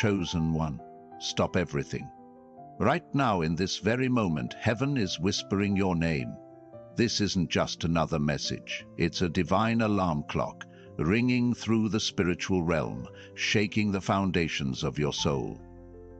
chosen one. Stop everything. Right now, in this very moment, heaven is whispering your name. This isn't just another message. It's a divine alarm clock, ringing through the spiritual realm, shaking the foundations of your soul.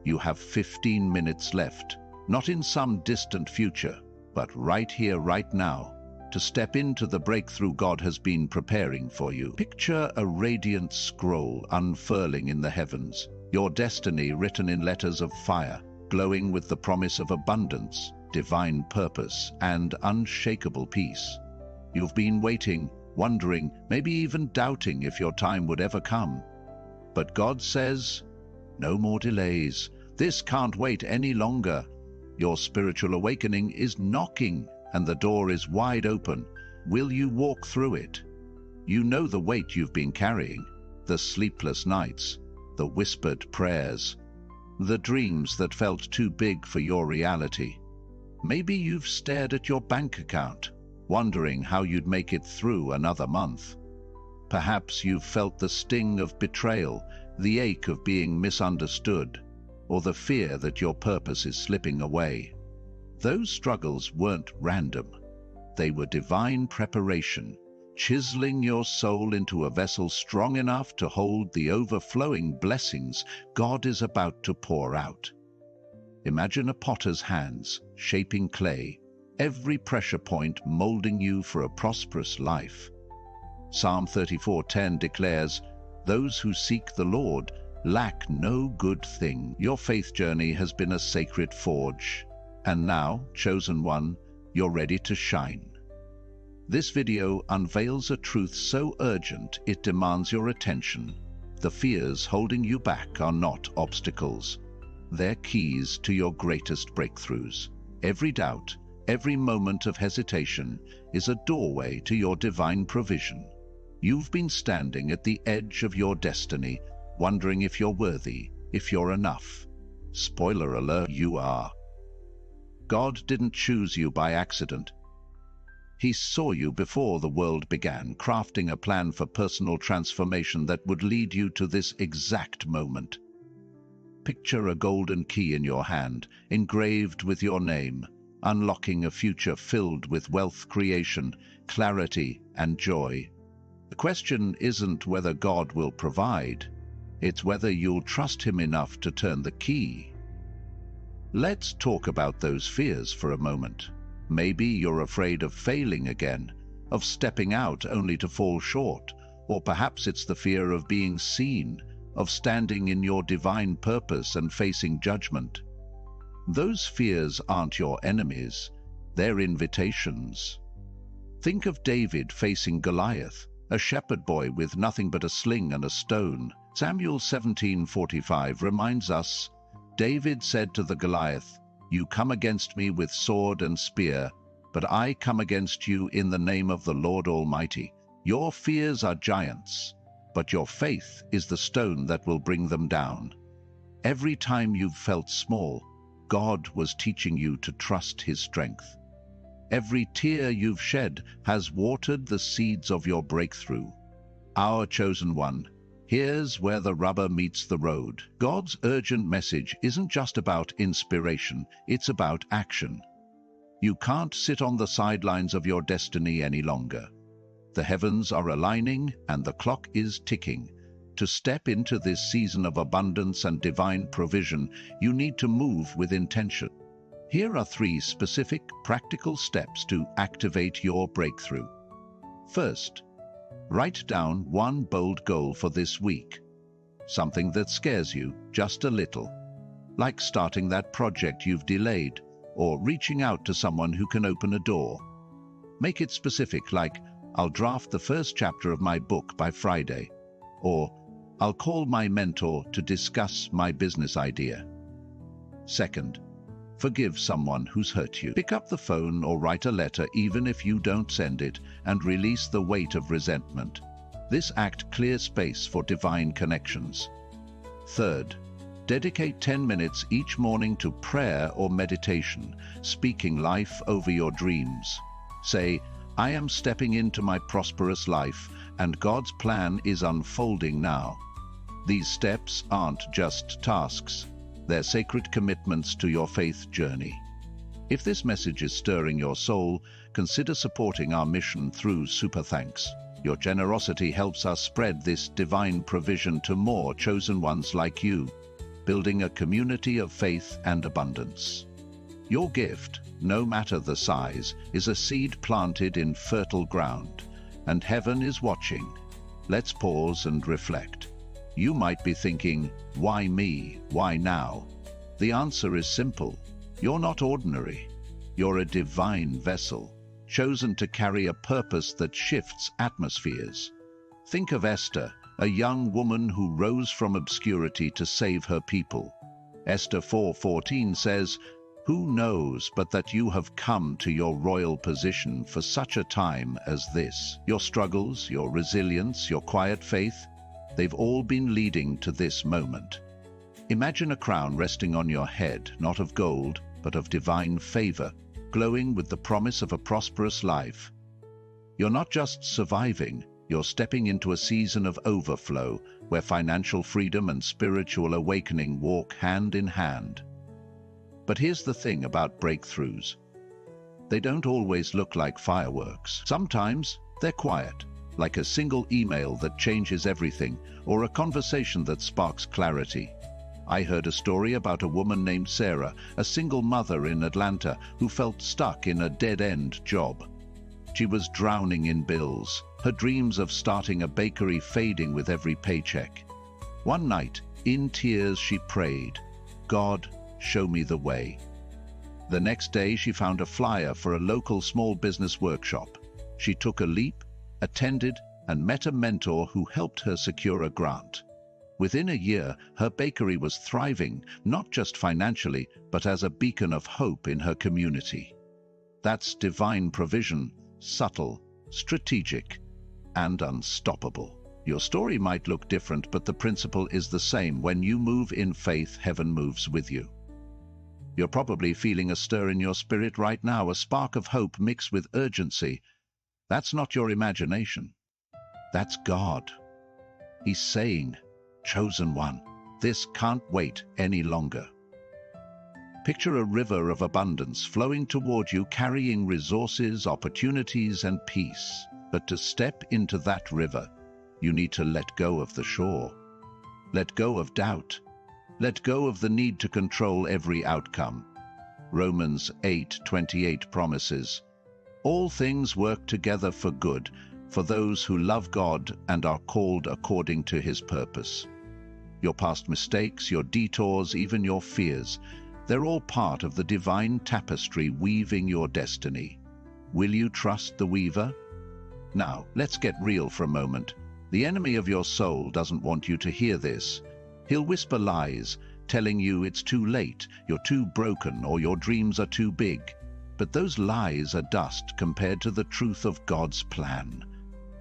You have 15 minutes left, not in some distant future, but right here, right now, to step into the breakthrough God has been preparing for you. Picture a radiant scroll unfurling in the heavens, your destiny written in letters of fire, glowing with the promise of abundance, divine purpose, and unshakable peace. You've been waiting, wondering, maybe even doubting if your time would ever come. But God says, no more delays. This can't wait any longer. Your spiritual awakening is knocking, and the door is wide open. Will you walk through it? You know the weight you've been carrying, the sleepless nights, the whispered prayers, the dreams that felt too big for your reality. Maybe you've stared at your bank account, wondering how you'd make it through another month. Perhaps you've felt the sting of betrayal, the ache of being misunderstood, or the fear that your purpose is slipping away. Those struggles weren't random. They were divine preparation, chiseling your soul into a vessel strong enough to hold the overflowing blessings God is about to pour out. Imagine a potter's hands shaping clay, every pressure point molding you for a prosperous life. Psalm 34:10 declares, "Those who seek the Lord lack no good thing." Your faith journey has been a sacred forge, and now, chosen one, you're ready to shine. This video unveils a truth so urgent it demands your attention. The fears holding you back are not obstacles. They're keys to your greatest breakthroughs. Every doubt, every moment of hesitation is a doorway to your divine provision. You've been standing at the edge of your destiny, wondering if you're worthy, if you're enough. Spoiler alert, you are. God didn't choose you by accident. He saw you before the world began, crafting a plan for personal transformation that would lead you to this exact moment. Picture a golden key in your hand, engraved with your name, unlocking a future filled with wealth creation, clarity, and joy. The question isn't whether God will provide, it's whether you'll trust Him enough to turn the key. Let's talk about those fears for a moment. Maybe you're afraid of failing again, of stepping out only to fall short, or perhaps it's the fear of being seen, of standing in your divine purpose and facing judgment. Those fears aren't your enemies, they're invitations. Think of David facing Goliath, a shepherd boy with nothing but a sling and a stone. Samuel 17:45 reminds us, David said to the Goliath, "You come against me with sword and spear, but I come against you in the name of the Lord Almighty." Your fears are giants, but your faith is the stone that will bring them down. Every time you've felt small, God was teaching you to trust His strength. Every tear you've shed has watered the seeds of your breakthrough. Our chosen one, here's where the rubber meets the road. God's urgent message isn't just about inspiration, it's about action. You can't sit on the sidelines of your destiny any longer. The heavens are aligning and the clock is ticking. To step into this season of abundance and divine provision, you need to move with intention. Here are 3 specific, practical steps to activate your breakthrough. First, write down one bold goal for this week. Something that scares you just a little, like starting that project you've delayed or reaching out to someone who can open a door. Make it specific, like, I'll draft the first chapter of my book by Friday, or I'll call my mentor to discuss my business idea. Second, forgive someone who's hurt you. Pick up the phone or write a letter even if you don't send it, and release the weight of resentment. This act clears space for divine connections. Third, dedicate 10 minutes each morning to prayer or meditation, speaking life over your dreams. Say, I am stepping into my prosperous life, and God's plan is unfolding now. These steps aren't just tasks, they're sacred commitments to your faith journey. If this message is stirring your soul, consider supporting our mission through Super Thanks. Your generosity helps us spread this divine provision to more chosen ones like you, building a community of faith and abundance. Your gift, no matter the size, is a seed planted in fertile ground, and heaven is watching. Let's pause and reflect. You might be thinking, why me? Why now? The answer is simple. You're not ordinary. You're a divine vessel, chosen to carry a purpose that shifts atmospheres. Think of Esther, a young woman who rose from obscurity to save her people. Esther 4:14 says, "Who knows but that you have come to your royal position for such a time as this?" Your struggles, your resilience, your quiet faith, they've all been leading to this moment. Imagine a crown resting on your head, not of gold, but of divine favor, glowing with the promise of a prosperous life. You're not just surviving, you're stepping into a season of overflow, where financial freedom and spiritual awakening walk hand in hand. But here's the thing about breakthroughs. They don't always look like fireworks. Sometimes they're quiet, like a single email that changes everything, or a conversation that sparks clarity. I heard a story about a woman named Sarah, a single mother in Atlanta who felt stuck in a dead-end job. She was drowning in bills, her dreams of starting a bakery fading with every paycheck. One night, in tears, she prayed, "God, show me the way." The next day, she found a flyer for a local small business workshop. She took a leap, attended, and met a mentor who helped her secure a grant. Within a year, her bakery was thriving, not just financially, but as a beacon of hope in her community. That's divine provision, subtle, strategic, and unstoppable. Your story might look different, but the principle is the same. When you move in faith, heaven moves with you. You're probably feeling a stir in your spirit right now, a spark of hope mixed with urgency. That's not your imagination. That's God. He's saying, "Chosen one, this can't wait any longer." Picture a river of abundance flowing toward you, carrying resources, opportunities, and peace. But to step into that river, you need to let go of the shore. Let go of doubt. Let go of the need to control every outcome. Romans 8:28 promises, "All things work together for good, for those who love God and are called according to his purpose." Your past mistakes, your detours, even your fears, they're all part of the divine tapestry weaving your destiny. Will you trust the weaver? Now, let's get real for a moment. The enemy of your soul doesn't want you to hear this. He'll whisper lies, telling you it's too late, you're too broken, or your dreams are too big. But those lies are dust compared to the truth of God's plan.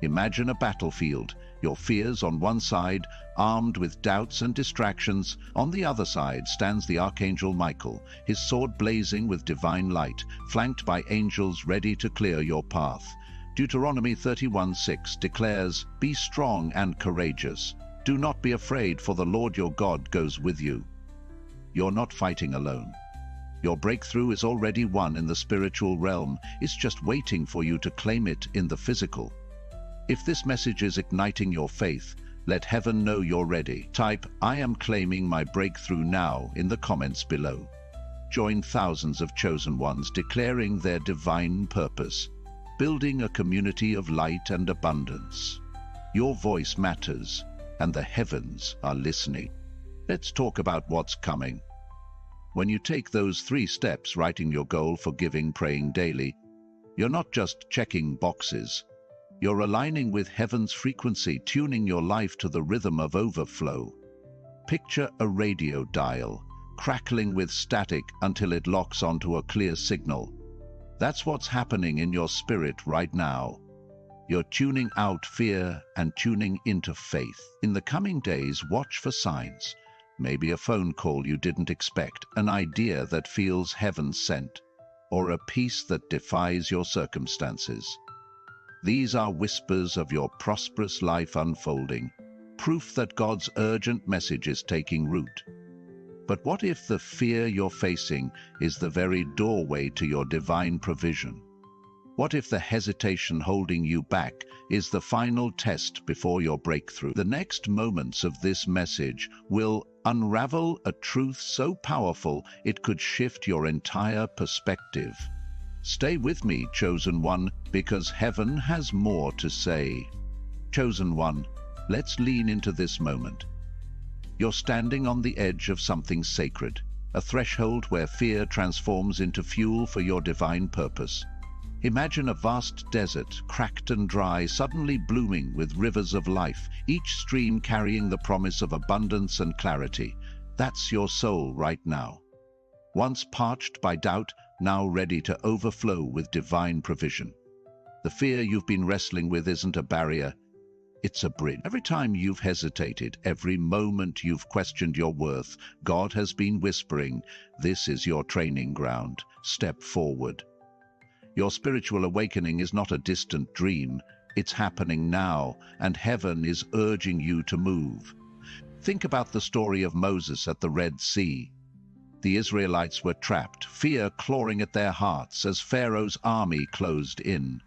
Imagine a battlefield, your fears on one side, armed with doubts and distractions. On the other side stands the Archangel Michael, his sword blazing with divine light, flanked by angels ready to clear your path. Deuteronomy 31:6 declares, "Be strong and courageous. Do not be afraid, for the Lord your God goes with you." You're not fighting alone. Your breakthrough is already won in the spiritual realm. It's just waiting for you to claim it in the physical. If this message is igniting your faith, let heaven know you're ready. Type, "I am claiming my breakthrough now" in the comments below. Join thousands of chosen ones declaring their divine purpose, building a community of light and abundance. Your voice matters, and the heavens are listening. Let's talk about what's coming. When you take those 3 steps, writing your goal, forgiving, praying daily, you're not just checking boxes. You're aligning with heaven's frequency, tuning your life to the rhythm of overflow. Picture a radio dial, crackling with static until it locks onto a clear signal. That's what's happening in your spirit right now. You're tuning out fear and tuning into faith. In the coming days, watch for signs. Maybe a phone call you didn't expect, an idea that feels heaven-sent, or a peace that defies your circumstances. These are whispers of your prosperous life unfolding. proof that God's urgent message is taking root. But what if the fear you're facing is the very doorway to your divine provision? What if the hesitation holding you back is the final test before your breakthrough? The next moments of this message will unravel a truth so powerful it could shift your entire perspective. Stay with me, chosen one, because heaven has more to say. Chosen one, let's lean into this moment. You're standing on the edge of something sacred, a threshold where fear transforms into fuel for your divine purpose. Imagine a vast desert, cracked and dry, suddenly blooming with rivers of life, each stream carrying the promise of abundance and clarity. That's your soul right now. Once parched by doubt, now ready to overflow with divine provision. The fear you've been wrestling with isn't a barrier, it's a bridge. Every time you've hesitated, every moment you've questioned your worth, God has been whispering, "This is your training ground. Step forward." Your spiritual awakening is not a distant dream. It's happening now, and heaven is urging you to move. Think about the story of Moses at the Red Sea. The Israelites were trapped, fear clawing at their hearts as Pharaoh's army closed in.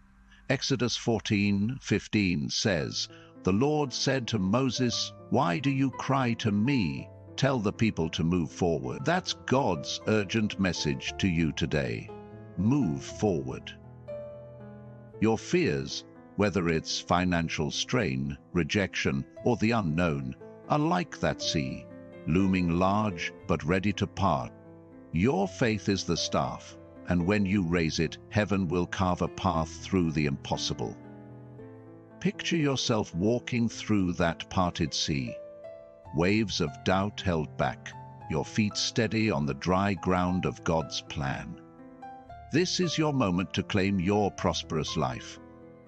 Exodus 14:15 says, "The Lord said to Moses, 'Why do you cry to me? Tell the people to move forward.'" That's God's urgent message to you today. Move forward. Your fears, whether it's financial strain, rejection, or the unknown, are like that sea, looming large but ready to part. Your faith is the staff, and when you raise it, heaven will carve a path through the impossible. Picture yourself walking through that parted sea, waves of doubt held back, your feet steady on the dry ground of God's plan. This is your moment to claim your prosperous life.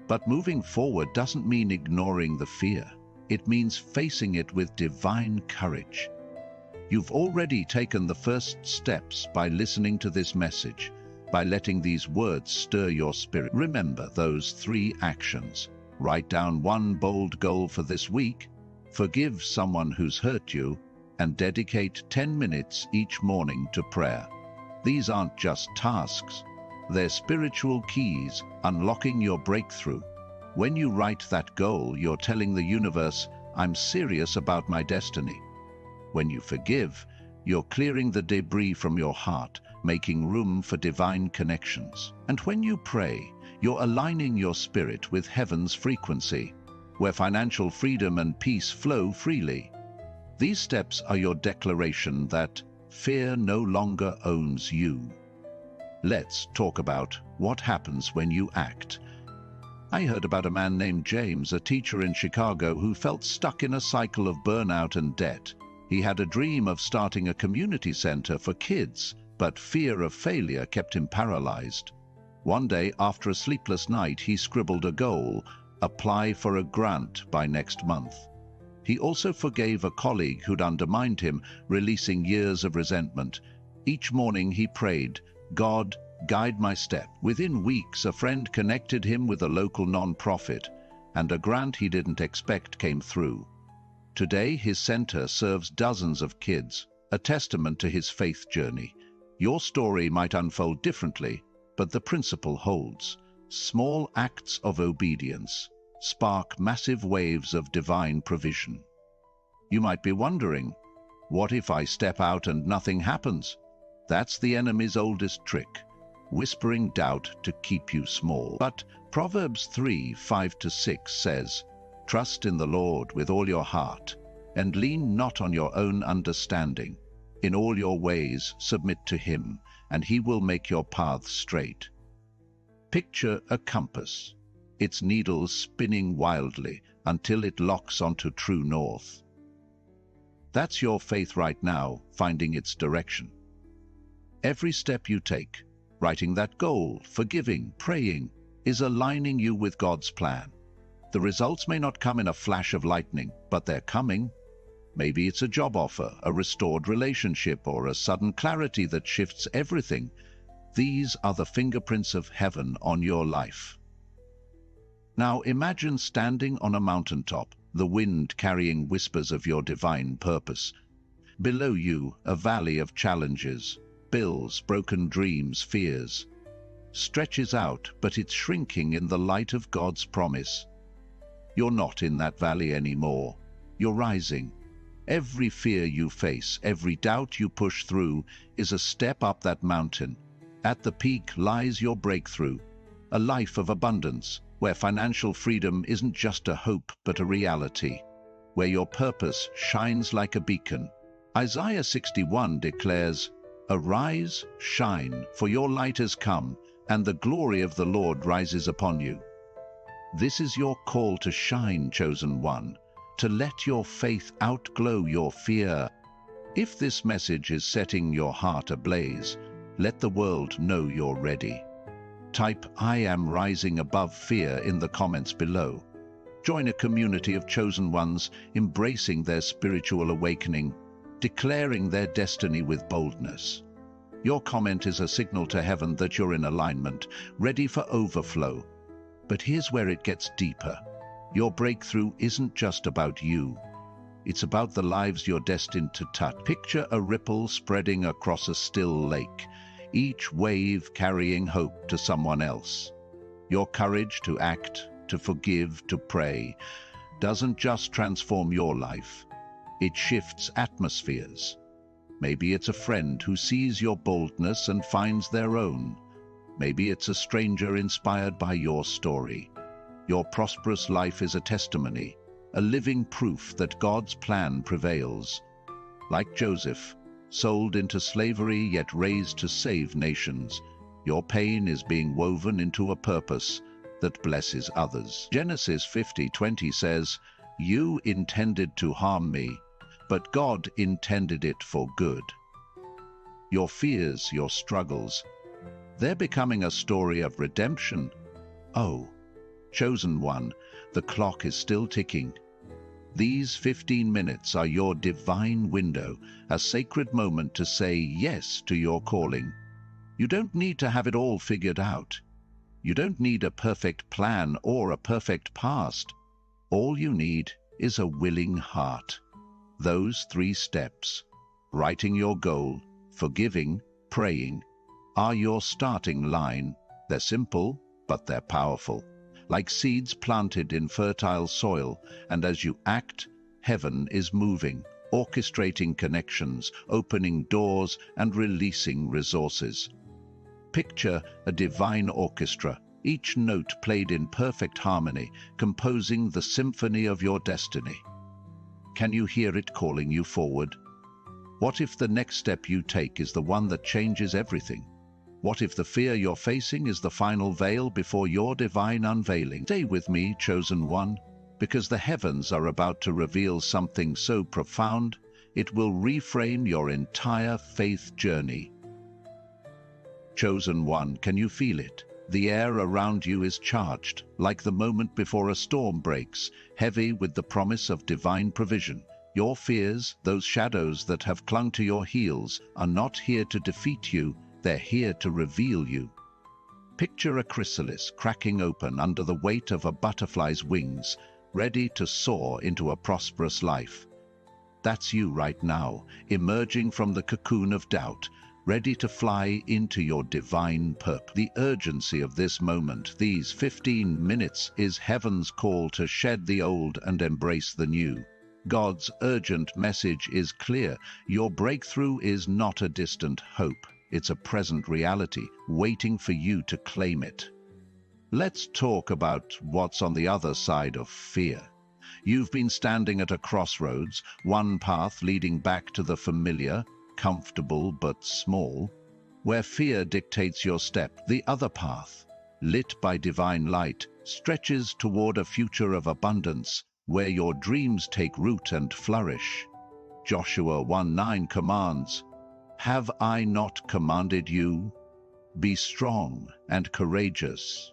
But moving forward doesn't mean ignoring the fear. It means facing it with divine courage. You've already taken the first steps by listening to this message, by letting these words stir your spirit. Remember those 3 actions. Write down one bold goal for this week, forgive someone who's hurt you, and dedicate 10 minutes each morning to prayer. These aren't just tasks. They're spiritual keys unlocking your breakthrough. When you write that goal, you're telling the universe, "I'm serious about my destiny." When you forgive, you're clearing the debris from your heart, making room for divine connections. And when you pray, you're aligning your spirit with heaven's frequency, where financial freedom and peace flow freely. These steps are your declaration that fear no longer owns you. Let's talk about what happens when you act. I heard about a man named James, a teacher in Chicago, who felt stuck in a cycle of burnout and debt. He had a dream of starting a community center for kids, but fear of failure kept him paralyzed. One day, after a sleepless night, he scribbled a goal: apply for a grant by next month. He also forgave a colleague who'd undermined him, releasing years of resentment. Each morning he prayed, "God, guide my step." Within weeks, a friend connected him with a local non-profit, and a grant he didn't expect came through. Today, his center serves dozens of kids, a testament to his faith journey. Your story might unfold differently, but the principle holds. Small acts of obedience spark massive waves of divine provision. You might be wondering, what if I step out and nothing happens? That's the enemy's oldest trick, whispering doubt to keep you small. But Proverbs 3:5-6 says, "Trust in the Lord with all your heart, and lean not on your own understanding. In all your ways submit to him, and he will make your paths straight." Picture a compass, its needles spinning wildly until it locks onto true north. That's your faith right now, finding its direction. Every step you take, writing that goal, forgiving, praying, is aligning you with God's plan. The results may not come in a flash of lightning, but they're coming. Maybe it's a job offer, a restored relationship, or a sudden clarity that shifts everything. These are the fingerprints of heaven on your life. Now imagine standing on a mountaintop, the wind carrying whispers of your divine purpose. Below you, a valley of challenges, bills, broken dreams, fears. Stretches out, but it's shrinking in the light of God's promise. You're not in that valley anymore. You're rising. Every fear you face, every doubt you push through, is a step up that mountain. At the peak lies your breakthrough, a life of abundance, where financial freedom isn't just a hope but a reality, where your purpose shines like a beacon. Isaiah 61 declares, "Arise, shine, for your light has come, and the glory of the Lord rises upon you." This is your call to shine, chosen one, to let your faith outglow your fear. If this message is setting your heart ablaze, let the world know you're ready. Type "I am rising above fear" in the comments below. Join a community of chosen ones embracing their spiritual awakening, declaring their destiny with boldness. Your comment is a signal to heaven that you're in alignment, ready for overflow. But here's where it gets deeper. Your breakthrough isn't just about you. It's about the lives you're destined to touch. Picture a ripple spreading across a still lake, each wave carrying hope to someone else. Your courage to act, to forgive, to pray, doesn't just transform your life. It shifts atmospheres. Maybe it's a friend who sees your boldness and finds their own. Maybe it's a stranger inspired by your story. Your prosperous life is a testimony, a living proof that God's plan prevails. Like Joseph, sold into slavery yet raised to save nations, your pain is being woven into a purpose that blesses others. Genesis 50:20 says, "You intended to harm me, but God intended it for good." Your fears, your struggles, they're becoming a story of redemption. Oh, chosen one, the clock is still ticking. These 15 minutes are your divine window, a sacred moment to say yes to your calling. You don't need to have it all figured out. You don't need a perfect plan or a perfect past. All you need is a willing heart. Those 3 steps, writing your goal, forgiving, praying, are your starting line. They're simple, but they're powerful. Like seeds planted in fertile soil, and as you act, heaven is moving, orchestrating connections, opening doors, and releasing resources. Picture a divine orchestra, each note played in perfect harmony, composing the symphony of your destiny. Can you hear it calling you forward? What if the next step you take is the one that changes everything? What if the fear you're facing is the final veil before your divine unveiling? Stay with me, chosen one, because the heavens are about to reveal something so profound, it will reframe your entire faith journey. Chosen one, can you feel it? The air around you is charged, like the moment before a storm breaks, heavy with the promise of divine provision. Your fears, those shadows that have clung to your heels, are not here to defeat you, they're here to reveal you. Picture a chrysalis cracking open under the weight of a butterfly's wings, ready to soar into a prosperous life. That's you right now, emerging from the cocoon of doubt, ready to fly into your divine purpose. The urgency of this moment, these 15 minutes, is heaven's call to shed the old and embrace the new. God's urgent message is clear. Your breakthrough is not a distant hope. It's a present reality, waiting for you to claim it. Let's talk about what's on the other side of fear. You've been standing at a crossroads, one path leading back to the familiar, comfortable but small, where fear dictates your step. The other path, lit by divine light, stretches toward a future of abundance, where your dreams take root and flourish. Joshua 1:9 commands, "Have I not commanded you? Be strong and courageous.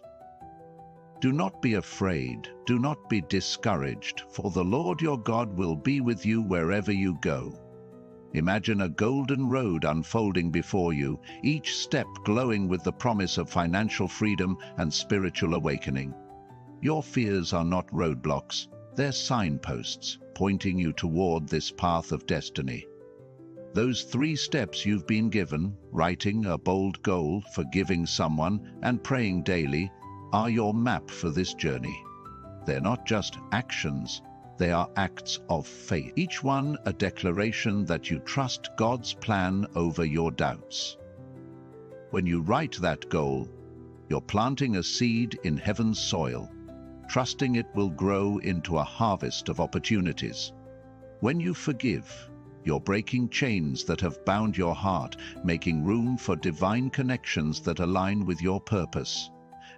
Do not be afraid, do not be discouraged, for the Lord your God will be with you wherever you go." Imagine a golden road unfolding before you, each step glowing with the promise of financial freedom and spiritual awakening. Your fears are not roadblocks, they're signposts pointing you toward this path of destiny. Those 3 steps you've been given, writing a bold goal, forgiving someone, and praying daily, are your map for this journey. They're not just actions, they are acts of faith. Each one a declaration that you trust God's plan over your doubts. When you write that goal, you're planting a seed in heaven's soil, trusting it will grow into a harvest of opportunities. When you forgive, you're breaking chains that have bound your heart, making room for divine connections that align with your purpose.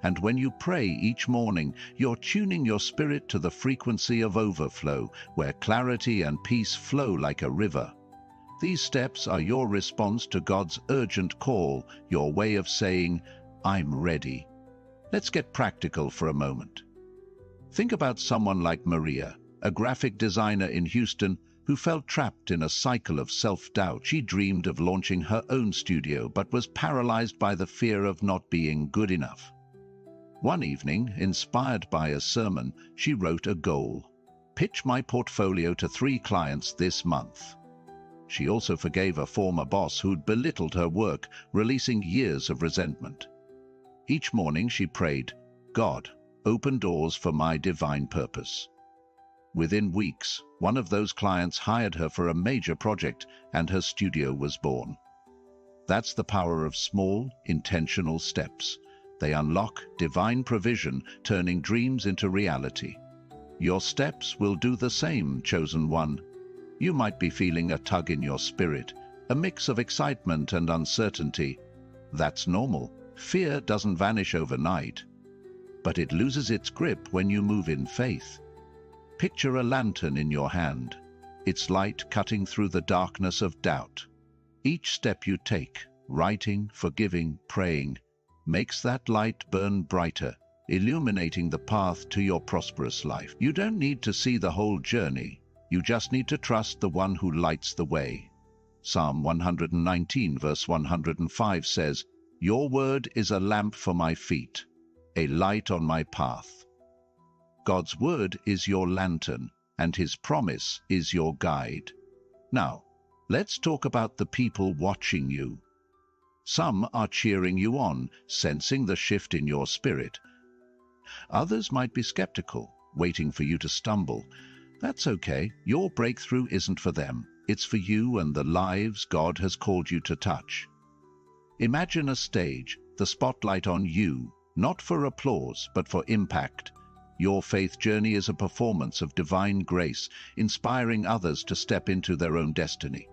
And when you pray each morning, you're tuning your spirit to the frequency of overflow, where clarity and peace flow like a river. These steps are your response to God's urgent call, your way of saying, "I'm ready." Let's get practical for a moment. Think about someone like Maria, a graphic designer in Houston who felt trapped in a cycle of self-doubt. She dreamed of launching her own studio, but was paralyzed by the fear of not being good enough. One evening, inspired by a sermon, she wrote a goal: pitch my portfolio to 3 clients this month. She also forgave a former boss who'd belittled her work, releasing years of resentment. Each morning she prayed, "God, open doors for my divine purpose." Within weeks, one of those clients hired her for a major project, and her studio was born. That's the power of small, intentional steps. They unlock divine provision, turning dreams into reality. Your steps will do the same, chosen one. You might be feeling a tug in your spirit, a mix of excitement and uncertainty. That's normal. Fear doesn't vanish overnight, but it loses its grip when you move in faith. Picture a lantern in your hand, its light cutting through the darkness of doubt. Each step you take, writing, forgiving, praying, makes that light burn brighter, illuminating the path to your prosperous life. You don't need to see the whole journey. You just need to trust the one who lights the way. Psalm 119 verse 105 says, "Your word is a lamp for my feet, a light on my path." God's word is your lantern, and His promise is your guide. Now, let's talk about the people watching you. Some are cheering you on, sensing the shift in your spirit. Others might be skeptical, waiting for you to stumble. That's okay. Your breakthrough isn't for them. It's for you and the lives God has called you to touch. Imagine a stage, the spotlight on you, not for applause, but for impact. Your faith journey is a performance of divine grace, inspiring others to step into their own destiny.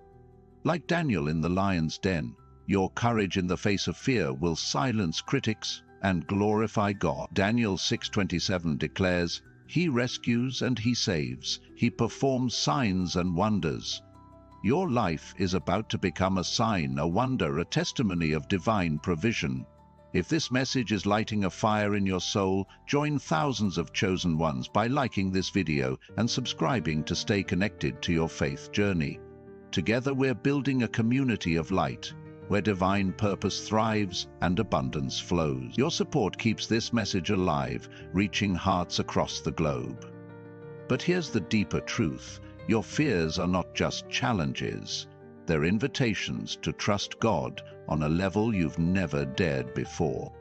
Like Daniel in the lion's den, your courage in the face of fear will silence critics and glorify God. Daniel 6:27 declares, "He rescues and He saves. He performs signs and wonders." Your life is about to become a sign, a wonder, a testimony of divine provision. If this message is lighting a fire in your soul, join thousands of chosen ones by liking this video and subscribing to stay connected to your faith journey. Together we're building a community of light, where divine purpose thrives and abundance flows. Your support keeps this message alive, reaching hearts across the globe. But here's the deeper truth. Your fears are not just challenges. They're invitations to trust God on a level you've never dared before.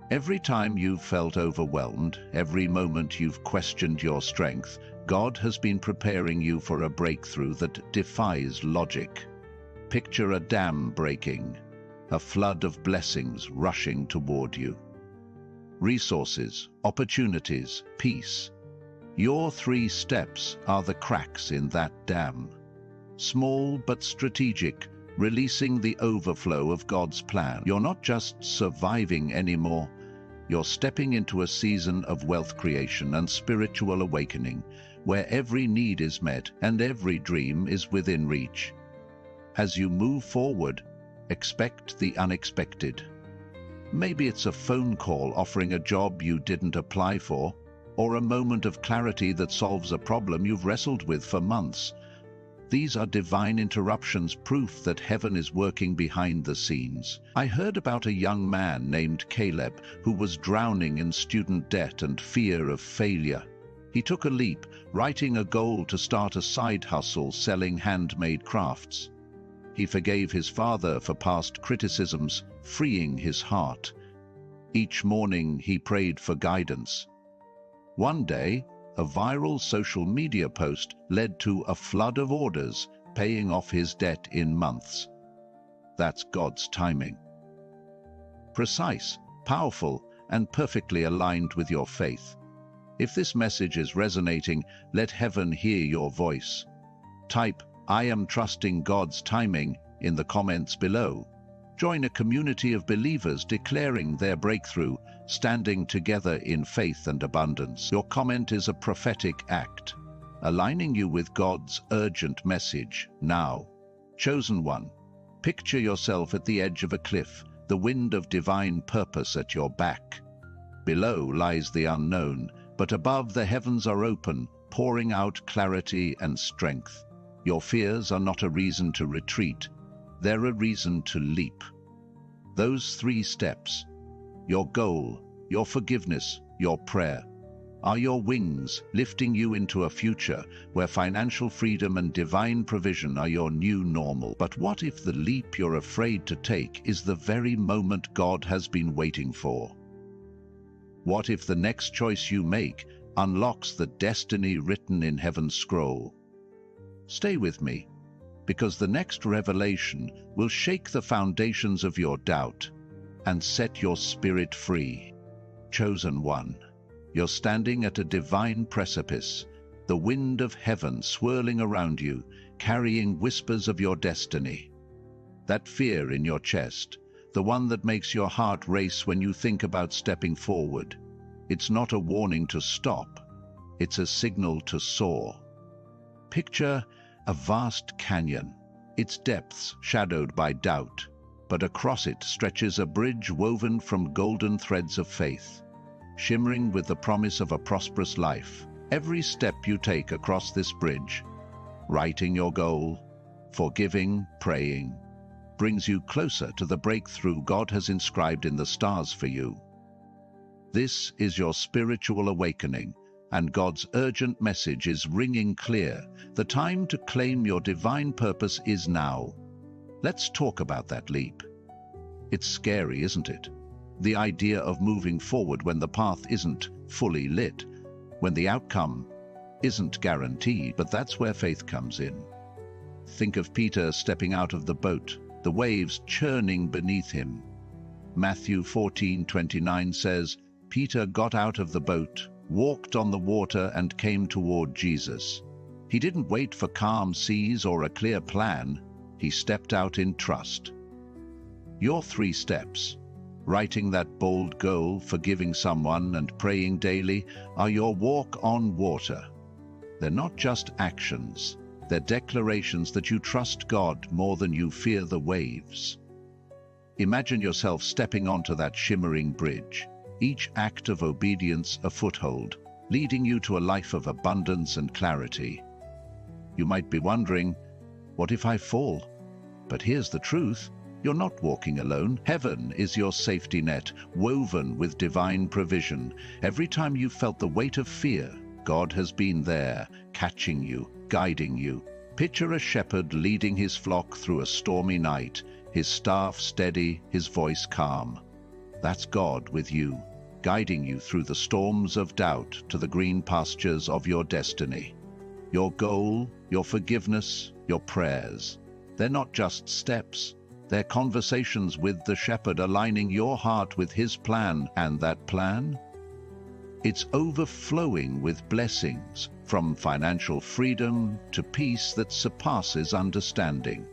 Every time you've felt overwhelmed, every moment you've questioned your strength, God has been preparing you for a breakthrough that defies logic. Picture a dam breaking, a flood of blessings rushing toward you. Resources, opportunities, peace. Your 3 steps are the cracks in that dam. Small but strategic, releasing the overflow of God's plan. You're not just surviving anymore. You're stepping into a season of wealth creation and spiritual awakening, where every need is met and every dream is within reach. As you move forward, expect the unexpected. Maybe it's a phone call offering a job you didn't apply for, or a moment of clarity that solves a problem you've wrestled with for months. These are divine interruptions, proof that heaven is working behind the scenes. I heard about a young man named Caleb who was drowning in student debt and fear of failure. He took a leap, writing a goal to start a side hustle selling handmade crafts. He forgave his father for past criticisms, freeing his heart. Each morning he prayed for guidance. One day, a viral social media post led to a flood of orders, paying off his debt in months. That's God's timing. Precise, powerful, and perfectly aligned with your faith. If this message is resonating, let heaven hear your voice. Type, "I am trusting God's timing" in the comments below. Join a community of believers declaring their breakthrough, standing together in faith and abundance. Your comment is a prophetic act, aligning you with God's urgent message now. Chosen one, picture yourself at the edge of a cliff, the wind of divine purpose at your back. Below lies the unknown, but above the heavens are open, pouring out clarity and strength. Your fears are not a reason to retreat, they're a reason to leap. Those 3 steps, your goal, your forgiveness, your prayer, are your wings lifting you into a future where financial freedom and divine provision are your new normal. But what if the leap you're afraid to take is the very moment God has been waiting for? What if the next choice you make unlocks the destiny written in heaven's scroll? Stay with me, because the next revelation will shake the foundations of your doubt and set your spirit free. Chosen one, you're standing at a divine precipice, the wind of heaven swirling around you, carrying whispers of your destiny. That fear in your chest, the one that makes your heart race when you think about stepping forward, it's not a warning to stop, it's a signal to soar. Picture a vast canyon, its depths shadowed by doubt, but across it stretches a bridge woven from golden threads of faith, shimmering with the promise of a prosperous life. Every step you take across this bridge, writing your goal, forgiving, praying, brings you closer to the breakthrough God has inscribed in the stars for you. This is your spiritual awakening, and God's urgent message is ringing clear. The time to claim your divine purpose is now. Let's talk about that leap. It's scary, isn't it? The idea of moving forward when the path isn't fully lit, when the outcome isn't guaranteed, but that's where faith comes in. Think of Peter stepping out of the boat, the waves churning beneath him. Matthew 14:29 says, Peter got out of the boat, walked on the water, and came toward Jesus. He didn't wait for calm seas or a clear plan. He stepped out in trust. Your 3 steps, writing that bold goal, forgiving someone, and praying daily, are your walk on water. They're not just actions. They're declarations that you trust God more than you fear the waves. Imagine yourself stepping onto that shimmering bridge, each act of obedience a foothold, leading you to a life of abundance and clarity. You might be wondering, what if I fall? But here's the truth. You're not walking alone. Heaven is your safety net, woven with divine provision. Every time you felt the weight of fear, God has been there, catching you, guiding you. Picture a shepherd leading his flock through a stormy night, his staff steady, his voice calm. That's God with you, guiding you through the storms of doubt to the green pastures of your destiny. Your goal, your forgiveness, your prayers, they're not just steps. They're conversations with the shepherd, aligning your heart with his plan. And that plan? It's overflowing with blessings, from financial freedom to peace that surpasses understanding.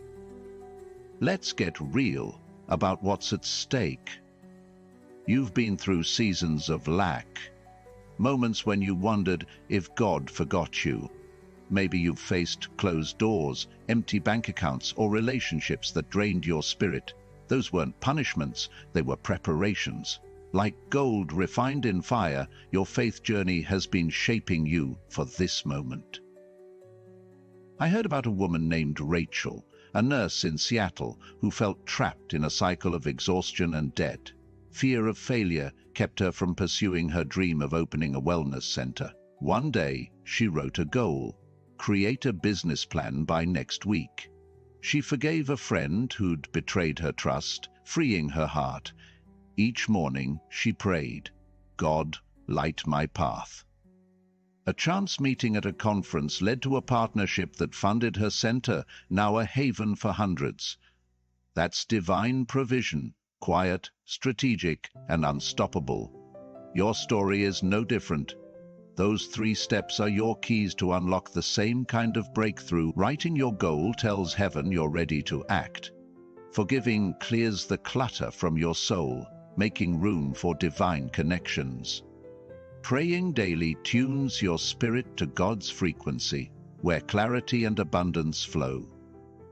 Let's get real about what's at stake. You've been through seasons of lack, moments when you wondered if God forgot you. Maybe you've faced closed doors, empty bank accounts, or relationships that drained your spirit. Those weren't punishments, they were preparations. Like gold refined in fire, your faith journey has been shaping you for this moment. I heard about a woman named Rachel, a nurse in Seattle, who felt trapped in a cycle of exhaustion and debt. Fear of failure kept her from pursuing her dream of opening a wellness center. One day, she wrote a goal: create a business plan by next week. She forgave a friend who'd betrayed her trust, freeing her heart. Each morning, she prayed, "God, light my path." A chance meeting at a conference led to a partnership that funded her center, now a haven for hundreds. That's divine provision, quiet, strategic, and unstoppable. Your story is no different. Those 3 steps are your keys to unlock the same kind of breakthrough. Writing your goal tells heaven you're ready to act. Forgiving clears the clutter from your soul, making room for divine connections. Praying daily tunes your spirit to God's frequency, where clarity and abundance flow.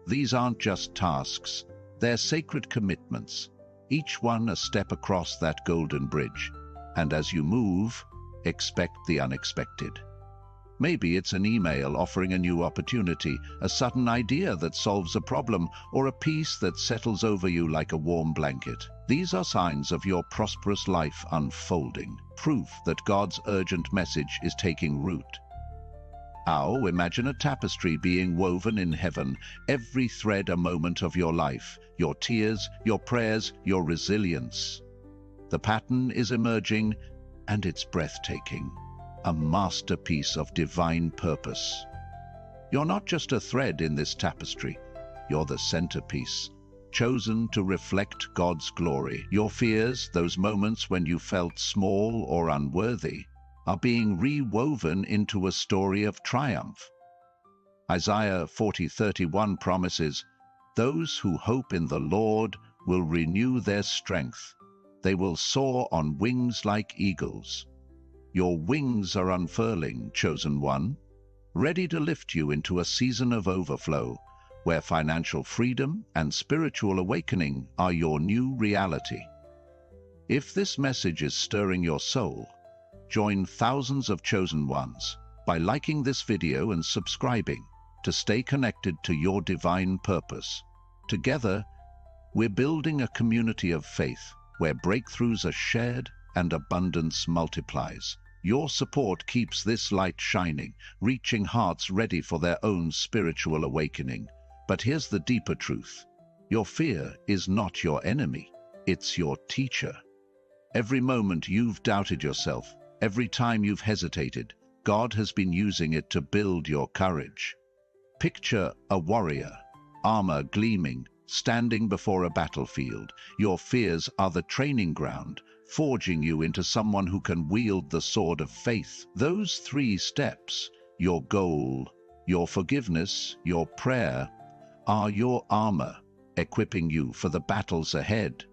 These aren't just tasks, they're sacred commitments, each one a step across that golden bridge. And as you move, expect the unexpected. Maybe it's an email offering a new opportunity, a sudden idea that solves a problem, or a peace that settles over you like a warm blanket. These are signs of your prosperous life unfolding, proof that God's urgent message is taking root. Now imagine a tapestry being woven in heaven, every thread a moment of your life, your tears, your prayers, your resilience. The pattern is emerging, and it's breathtaking. A masterpiece of divine purpose. You're not just a thread in this tapestry, you're the centerpiece, chosen to reflect God's glory. Your fears, those moments when you felt small or unworthy, are being rewoven into a story of triumph. Isaiah 40:31 promises, "Those who hope in the Lord will renew their strength. They will soar on wings like eagles." Your wings are unfurling, chosen one, ready to lift you into a season of overflow, where financial freedom and spiritual awakening are your new reality. If this message is stirring your soul, join thousands of chosen ones by liking this video and subscribing to stay connected to your divine purpose. Together, we're building a community of faith where breakthroughs are shared and abundance multiplies. Your support keeps this light shining, reaching hearts ready for their own spiritual awakening. But here's the deeper truth. Your fear is not your enemy, it's your teacher. Every moment you've doubted yourself, every time you've hesitated, God has been using it to build your courage. Picture a warrior, armor gleaming, standing before a battlefield. Your fears are the training ground, forging you into someone who can wield the sword of faith. Those 3 steps, your goal, your forgiveness, your prayer, are your armor, equipping you for the battles ahead.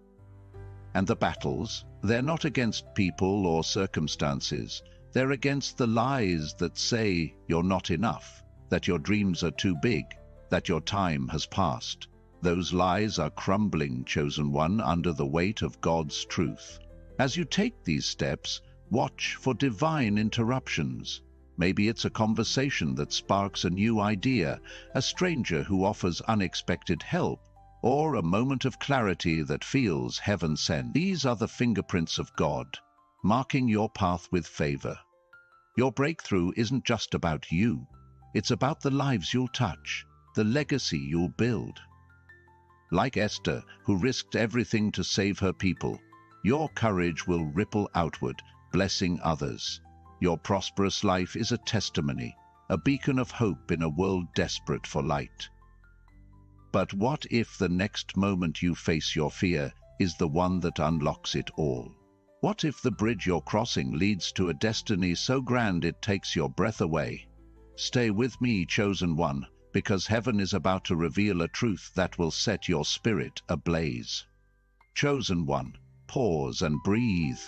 And the battles, they're not against people or circumstances. They're against the lies that say you're not enough, that your dreams are too big, that your time has passed. Those lies are crumbling, chosen one, under the weight of God's truth. As you take these steps, watch for divine interruptions. Maybe it's a conversation that sparks a new idea, a stranger who offers unexpected help, or a moment of clarity that feels heaven-sent. These are the fingerprints of God, marking your path with favor. Your breakthrough isn't just about you. It's about the lives you'll touch, the legacy you'll build. Like Esther, who risked everything to save her people, your courage will ripple outward, blessing others. Your prosperous life is a testimony, a beacon of hope in a world desperate for light. But what if the next moment you face your fear is the one that unlocks it all? What if the bridge you're crossing leads to a destiny so grand it takes your breath away? Stay with me, chosen one, because heaven is about to reveal a truth that will set your spirit ablaze. Chosen one, pause and breathe.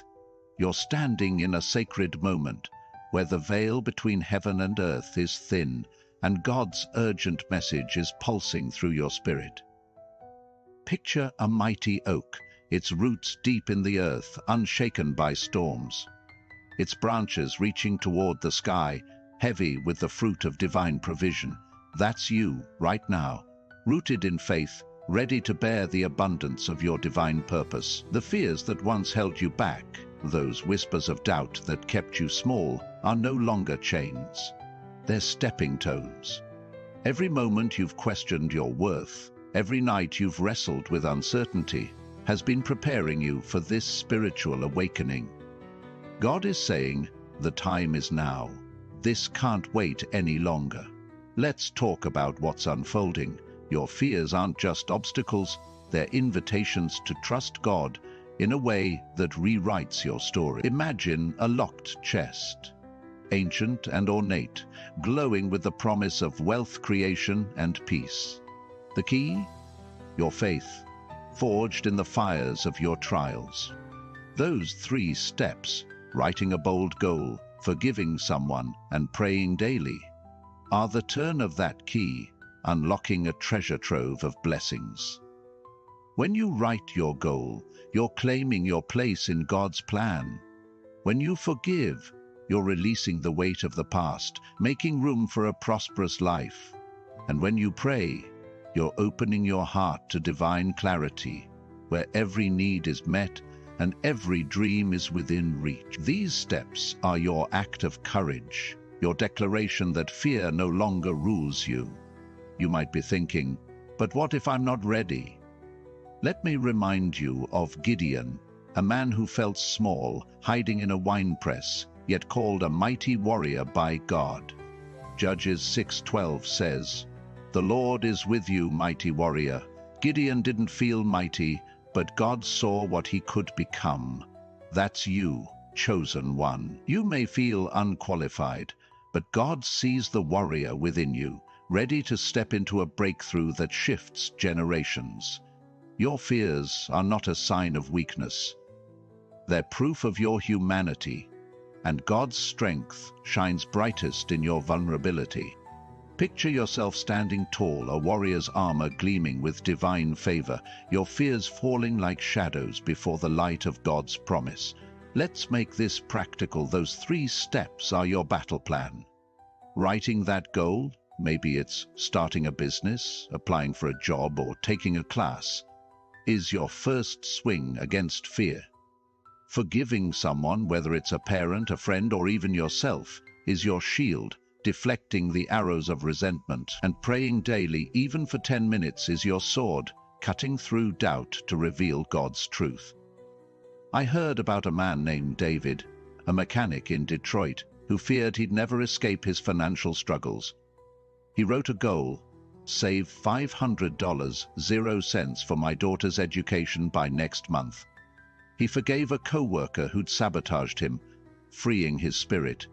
You're standing in a sacred moment, where the veil between heaven and earth is thin, and God's urgent message is pulsing through your spirit. Picture a mighty oak, its roots deep in the earth, unshaken by storms. Its branches reaching toward the sky, heavy with the fruit of divine provision. That's you, right now, rooted in faith, ready to bear the abundance of your divine purpose. The fears that once held you back, those whispers of doubt that kept you small, are no longer chains. They're stepping stones. Every moment you've questioned your worth, every night you've wrestled with uncertainty, has been preparing you for this spiritual awakening. God is saying, the time is now. This can't wait any longer. Let's talk about what's unfolding. Your fears aren't just obstacles, they're invitations to trust God in a way that rewrites your story. Imagine a locked chest, ancient and ornate, glowing with the promise of wealth creation and peace. The key? Your faith, forged in the fires of your trials. Those 3 steps, writing a bold goal, forgiving someone, and praying daily, are the turn of that key, unlocking a treasure trove of blessings. When you write your goal, you're claiming your place in God's plan. When you forgive, you're releasing the weight of the past, making room for a prosperous life. And when you pray, you're opening your heart to divine clarity, where every need is met and every dream is within reach. These steps are your act of courage, your declaration that fear no longer rules you. You might be thinking, but what if I'm not ready? Let me remind you of Gideon, a man who felt small, hiding in a winepress, yet called a mighty warrior by God. Judges 6:12 says, "The Lord is with you, mighty warrior." Gideon didn't feel mighty, but God saw what he could become. That's you, chosen one. You may feel unqualified, but God sees the warrior within you, ready to step into a breakthrough that shifts generations. Your fears are not a sign of weakness. They're proof of your humanity, and God's strength shines brightest in your vulnerability. Picture yourself standing tall, a warrior's armor gleaming with divine favor, your fears falling like shadows before the light of God's promise. Let's make this practical. Those 3 steps are your battle plan. Writing that goal, maybe it's starting a business, applying for a job, or taking a class, is your first swing against fear. Forgiving someone, whether it's a parent, a friend, or even yourself, is your shield, deflecting the arrows of resentment. And praying daily, even for 10 minutes, is your sword, cutting through doubt to reveal God's truth. I heard about a man named David, a mechanic in Detroit, who feared he'd never escape his financial struggles. He wrote a goal: save $500, 0 cents for my daughter's education by next month. He forgave a co-worker who'd sabotaged him, freeing his spirit.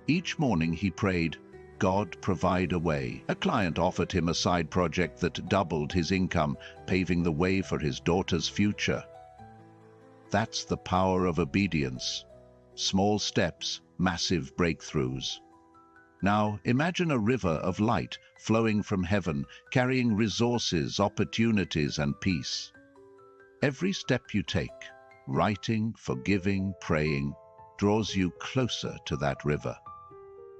Each morning he prayed, "God, provide a way." A client offered him a side project that doubled his income, paving the way for his daughter's future. That's the power of obedience. Small steps, massive breakthroughs. Now imagine a river of light flowing from heaven, carrying resources, opportunities, and peace. Every step you take, writing, forgiving, praying, draws you closer to that river.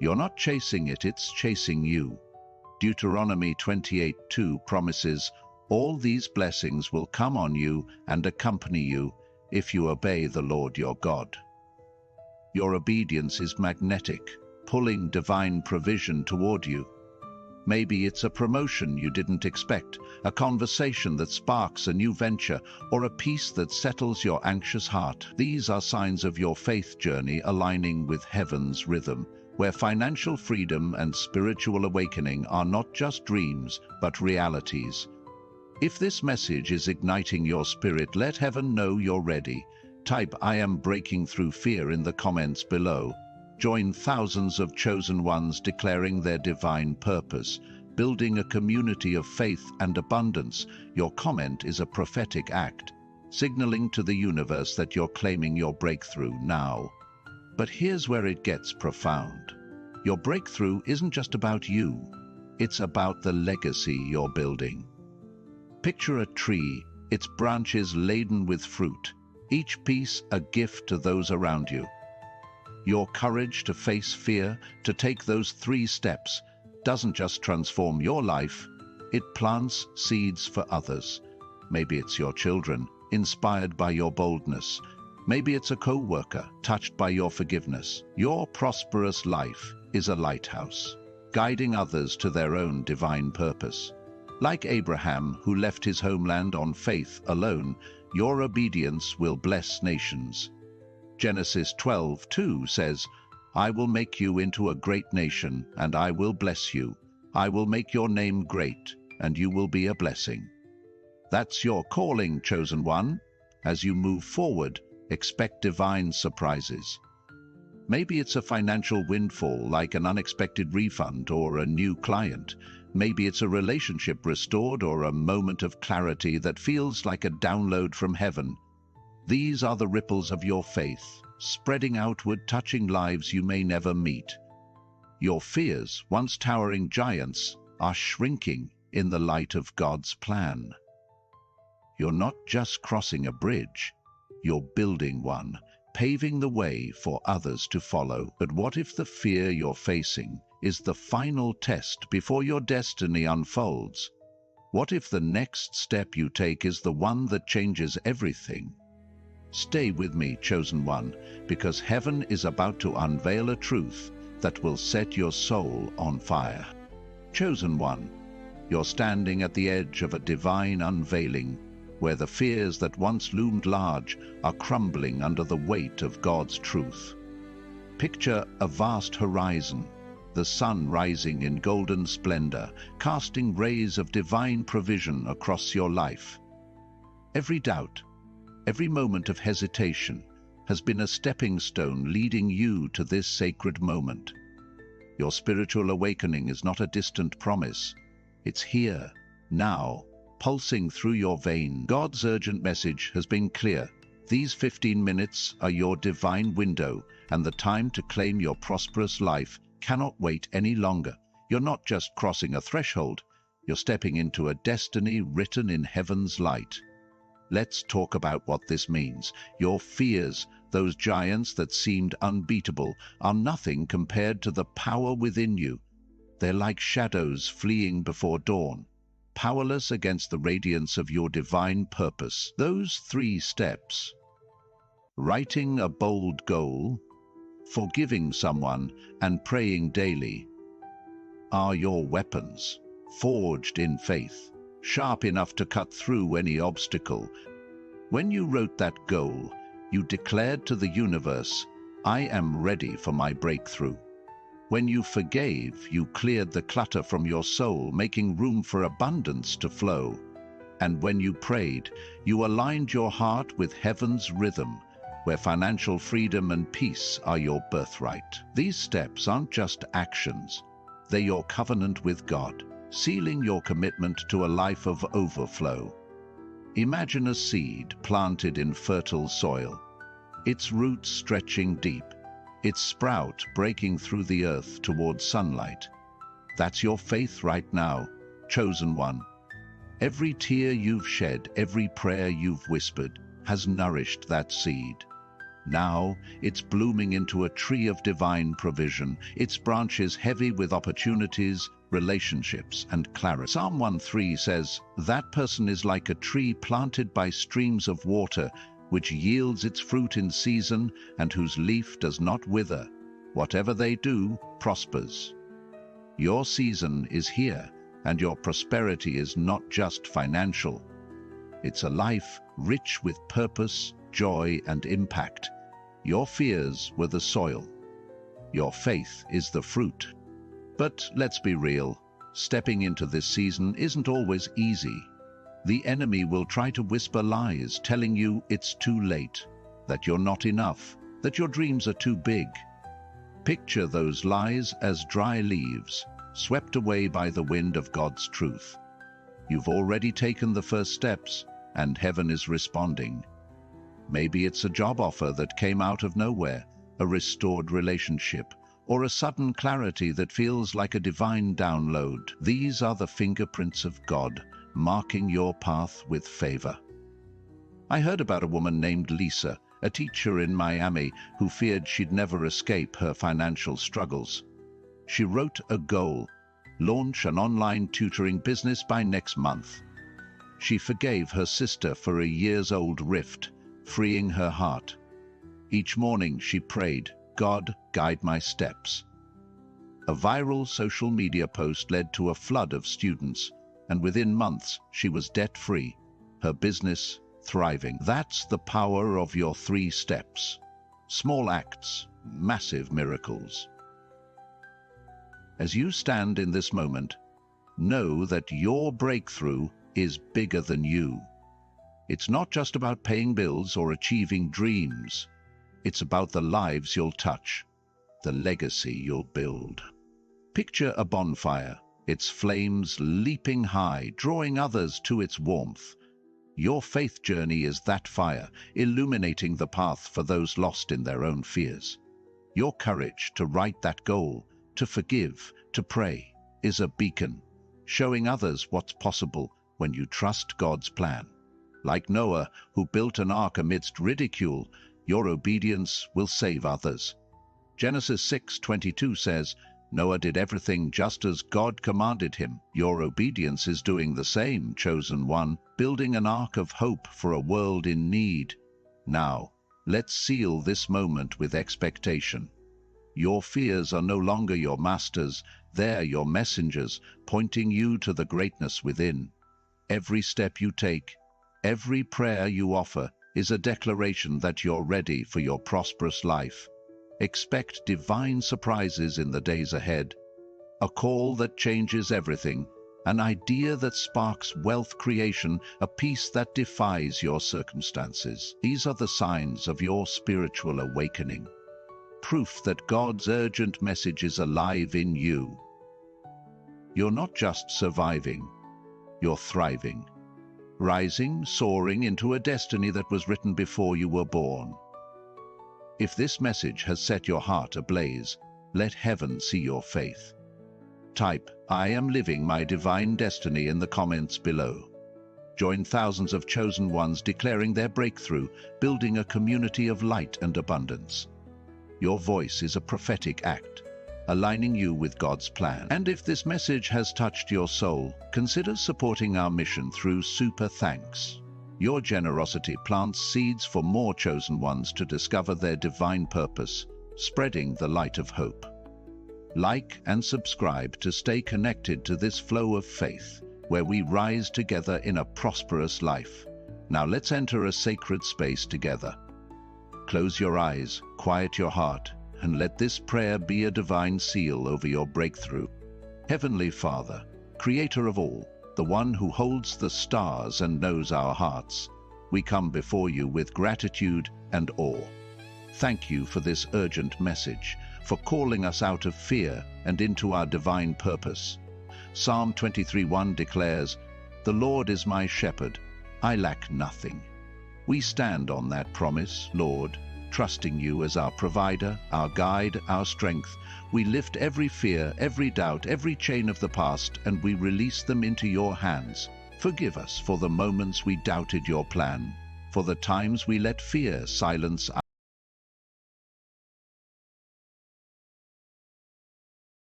You're not chasing it, it's chasing you. Deuteronomy 28:2 promises, "All these blessings will come on you and accompany you if you obey the Lord your God." Your obedience is magnetic, pulling divine provision toward you. Maybe it's a promotion you didn't expect, a conversation that sparks a new venture, or a peace that settles your anxious heart. These are signs of your faith journey aligning with heaven's rhythm, where financial freedom and spiritual awakening are not just dreams, but realities. If this message is igniting your spirit, let heaven know you're ready. Type "I am breaking through fear" in the comments below. Join thousands of chosen ones declaring their divine purpose, building a community of faith and abundance. Your comment is a prophetic act, signaling to the universe that you're claiming your breakthrough now. But here's where it gets profound. Your breakthrough isn't just about you. It's about the legacy you're building. Picture a tree, its branches laden with fruit, each piece a gift to those around you. Your courage to face fear, to take those 3 steps, doesn't just transform your life, it plants seeds for others. Maybe it's your children, inspired by your boldness. Maybe it's a co-worker, touched by your forgiveness. Your prosperous life is a lighthouse, guiding others to their own divine purpose. Like Abraham, who left his homeland on faith alone, your obedience will bless nations. Genesis 12:2 says, "I will make you into a great nation, and I will bless you. I will make your name great, and you will be a blessing." That's your calling, chosen one. As you move forward, expect divine surprises. Maybe it's a financial windfall, like an unexpected refund or a new client. Maybe it's a relationship restored or a moment of clarity that feels like a download from heaven. These are the ripples of your faith, spreading outward, touching lives you may never meet. Your fears, once towering giants, are shrinking in the light of God's plan. You're not just crossing a bridge, you're building one, paving the way for others to follow. But what if the fear you're facing is the final test before your destiny unfolds? What if the next step you take is the one that changes everything? Stay with me, chosen one, because heaven is about to unveil a truth that will set your soul on fire. Chosen one, you're standing at the edge of a divine unveiling, where the fears that once loomed large are crumbling under the weight of God's truth. Picture a vast horizon, the sun rising in golden splendor, casting rays of divine provision across your life. Every doubt, every moment of hesitation has been a stepping stone leading you to this sacred moment. Your spiritual awakening is not a distant promise. It's here, now, pulsing through your veins. God's urgent message has been clear. These 15 minutes are your divine window, and the time to claim your prosperous life cannot wait any longer. You're not just crossing a threshold, you're stepping into a destiny written in heaven's light. Let's talk about what this means. Your fears, those giants that seemed unbeatable, are nothing compared to the power within you. They're like shadows fleeing before dawn, powerless against the radiance of your divine purpose. Those 3 steps: writing a bold goal, forgiving someone, and praying daily, are your weapons, forged in faith, sharp enough to cut through any obstacle. When you wrote that goal, you declared to the universe, "I am ready for my breakthrough." When you forgave, you cleared the clutter from your soul, making room for abundance to flow. And when you prayed, you aligned your heart with heaven's rhythm, where financial freedom and peace are your birthright. These steps aren't just actions, they're your covenant with God, sealing your commitment to a life of overflow. Imagine a seed planted in fertile soil, its roots stretching deep, its sprout breaking through the earth towards sunlight. That's your faith right now, chosen one. Every tear you've shed, every prayer you've whispered, has nourished that seed. Now it's blooming into a tree of divine provision, its branches heavy with opportunities, relationships, and clarity. Psalm 1:3 says, "That person is like a tree planted by streams of water, which yields its fruit in season and whose leaf does not wither. Whatever they do prospers." Your season is here, and your prosperity is not just financial. It's a life rich with purpose, joy, and impact. Your fears were the soil. Your faith is the fruit. But let's be real, stepping into this season isn't always easy. The enemy will try to whisper lies, telling you it's too late, that you're not enough, that your dreams are too big. Picture those lies as dry leaves, swept away by the wind of God's truth. You've already taken the first steps, and heaven is responding. Maybe it's a job offer that came out of nowhere, a restored relationship, or a sudden clarity that feels like a divine download. These are the fingerprints of God, marking your path with favor. I heard about a woman named Lisa, a teacher in Miami, who feared she'd never escape her financial struggles. She wrote a goal: Launch an online tutoring business by next month. She forgave her sister for a years-old rift, freeing her heart. Each morning she prayed, "God, guide my steps." A viral social media post led to a flood of students, and within months she was debt-free, her business thriving. That's the power of your 3 steps. Small acts, massive miracles. As you stand in this moment, know that your breakthrough is bigger than you. It's not just about paying bills or achieving dreams. It's about the lives you'll touch, the legacy you'll build. Picture a bonfire, its flames leaping high, drawing others to its warmth. Your faith journey is that fire, illuminating the path for those lost in their own fears. Your courage to write that goal, to forgive, to pray, is a beacon, showing others what's possible when you trust God's plan. Like Noah, who built an ark amidst ridicule, your obedience will save others. Genesis 6:22 says, Noah did everything just as God commanded him. Your obedience is doing the same, chosen one, building an ark of hope for a world in need. Now, let's seal this moment with expectation. Your fears are no longer your masters, they're your messengers, pointing you to the greatness within. Every step you take, every prayer you offer, is a declaration that you're ready for your prosperous life. Expect divine surprises in the days ahead. A call that changes everything, an idea that sparks wealth creation, a peace that defies your circumstances. These are the signs of your spiritual awakening. Proof that God's urgent message is alive in you. You're not just surviving, you're thriving. Rising, soaring into a destiny that was written before you were born. If this message has set your heart ablaze, let heaven see your faith. Type, "I am living my divine destiny" in the comments below. Join thousands of chosen ones declaring their breakthrough, building a community of light and abundance. Your voice is a prophetic act, aligning you with God's plan. And if this message has touched your soul, consider supporting our mission through Super Thanks. Your generosity plants seeds for more chosen ones to discover their divine purpose, spreading the light of hope. Like and subscribe to stay connected to this flow of faith, where we rise together in a prosperous life. Now let's enter a sacred space together. Close your eyes, quiet your heart, and let this prayer be a divine seal over your breakthrough. Heavenly Father, Creator of all, the one who holds the stars and knows our hearts, we come before you with gratitude and awe. Thank you for this urgent message, for calling us out of fear and into our divine purpose. Psalm 23:1 declares, "The Lord is my shepherd, I lack nothing." We stand on that promise, Lord, trusting you as our provider, our guide, our strength. We lift every fear, every doubt, every chain of the past, and we release them into your hands. Forgive us for the moments we doubted your plan, for the times we let fear silence